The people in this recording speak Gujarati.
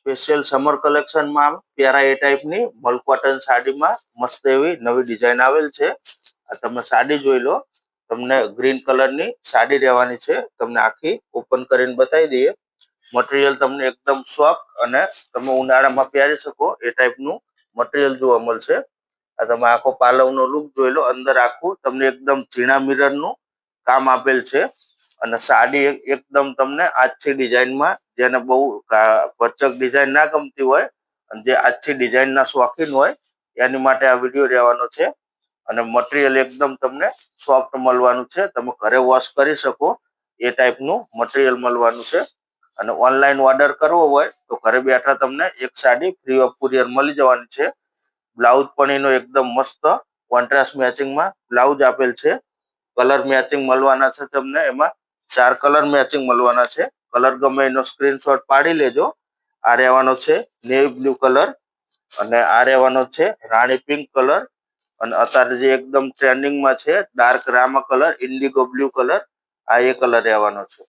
સ્પેશિયલ સમર કલેક્શનમાં પ્યારા એ ટાઈપની મલ કોટન સાડીમાં મસ્ત એવી નવી ડિઝાઇન આવેલ છે. આ તમે સાડી જોઈ લો. તમને ગ્રીન કલરની સાડી રહેવાની છે. તમને આખી ઓપન કરીને બતાવી દઈએ. મટીરિયલ તમને એકદમ સોફ્ટ અને તમે ઉનાળામાં પહેરી શકો એ ટાઈપનું મટીરિયલ જોવા મળશે. આ તમે આખો પાલવનો લુક જોઈ લો. અંદર આખું તમને એકદમ ઝીણા મિરરનું કામ આપેલ છે. અને સાડી એકદમ તમને આછી ડિઝાઇનમાં, જેને બહુ ભરચક ડિઝાઇન ના ગમતી હોય અને જે આછી ડિઝાઇનના શોખીન હોય એની માટે આ વિડીયો રહેવાનો છે. અને મટીરિયલ એકદમ તમને સોફ્ટ મળવાનું છે. તમે ઘરે વોશ કરી શકો એ ટાઈપનું મટીરિયલ મળવાનું છે. અને ઓનલાઈન ઓર્ડર કરવો હોય તો ઘરે બેઠા તમને એક સાડી ફ્રી ઓફ કુરિયર મળી જવાની છે. બ્લાઉઝ પણ એનો એકદમ મસ્ત કોન્ટ્રાસ્ટ મેચિંગમાં બ્લાઉઝ આપેલ છે. કલર મેચિંગ મળવાના છે. તમને એમાં 4 કલર મેચિંગ મળવાના છે. કલર ગમે એનો સ્ક્રીનશોટ પાડી લેજો. આ રહેવાનો છે નેવી બ્લુ કલર અને આ રહેવાનો છે રાણી પિંક કલર અને અત્યારે જે એકદમ ટ્રેન્ડિંગમાં છે dark Rama colour, Indigo blue colour, આ એ કલર રહેવાનો છે.